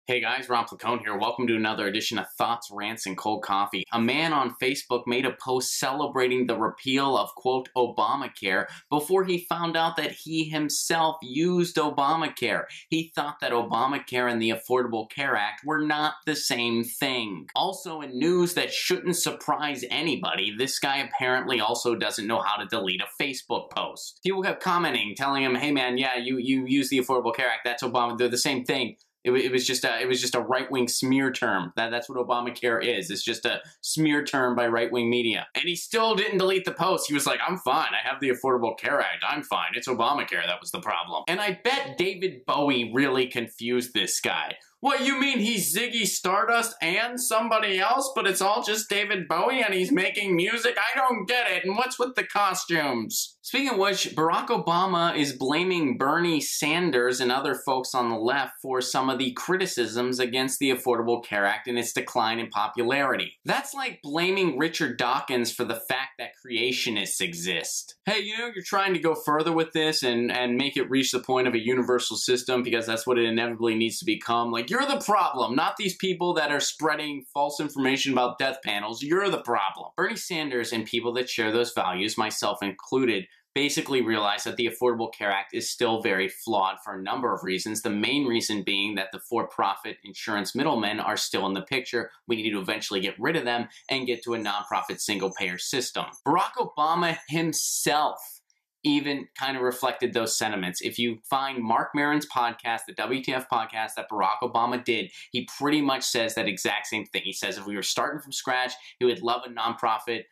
Hey guys, Ron Placone here. Welcome to another edition of Thoughts, Rants, and Cold Coffee. A man on Facebook made a post celebrating the repeal of, quote, Obamacare before he found out that he himself used Obamacare. He thought that Obamacare and the Affordable Care Act were not the same thing. Also, in news that shouldn't surprise anybody, this guy apparently also doesn't know how to delete a Facebook post. People kept commenting, telling him, hey man, yeah, you use the Affordable Care Act, that's Obama, they're the same thing. It was just a right-wing smear term. That's what Obamacare is. It's just a smear term by right-wing media. And he still didn't delete the post. He was like, I'm fine. I have the Affordable Care Act. I'm fine. It's Obamacare that was the problem. And I bet David Bowie really confused this guy. What, you mean he's Ziggy Stardust and somebody else, but it's all just David Bowie and he's making music? I don't get it. And what's with the costumes? Speaking of which, Barack Obama is blaming Bernie Sanders and other folks on the left for some of the criticisms against the Affordable Care Act and its decline in popularity. That's like blaming Richard Dawkins for the fact that creationists exist. Hey, you know, you're trying to go further with this and make it reach the point of a universal system because that's what it inevitably needs to become. Like, you're the problem, not these people that are spreading false information about death panels. You're the problem. Bernie Sanders and people that share those values, myself included, basically realize that the Affordable Care Act is still very flawed for a number of reasons. The main reason being that the for-profit insurance middlemen are still in the picture. We need to eventually get rid of them and get to a nonprofit single-payer system. Barack Obama himself even kind of reflected those sentiments. If you find Mark Maron's podcast, the WTF podcast that Barack Obama did, he pretty much says that exact same thing. He says if we were starting from scratch, he would love a nonprofit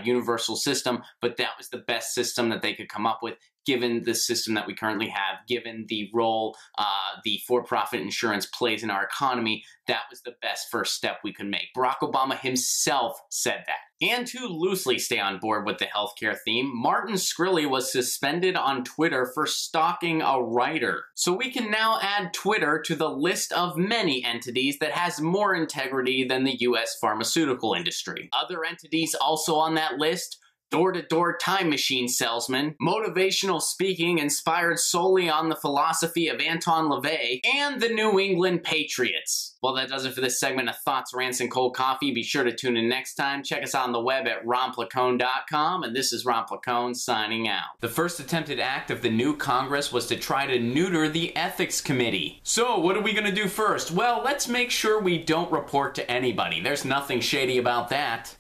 universal system, but that was the best system that they could come up with given the system that we currently have, given the role the for-profit insurance plays in our economy. That was the best first step we could make. Barack Obama himself said that. And to loosely stay on board with the healthcare theme, Martin Shkreli was suspended on Twitter for stalking a writer. So we can now add Twitter to the list of many entities that has more integrity than the US pharmaceutical industry. Other entities also on that list: door-to-door time machine salesman, motivational speaking inspired solely on the philosophy of Anton LaVey, and the New England Patriots. Well, that does it for this segment of Thoughts, Rants, and Cold Coffee. Be sure to tune in next time. Check us out on the web at ronplacone.com, and this is Ron Placone signing out. The first attempted act of the new Congress was to try to neuter the Ethics Committee. So, what are we going to do first? Well, let's make sure we don't report to anybody. There's nothing shady about that.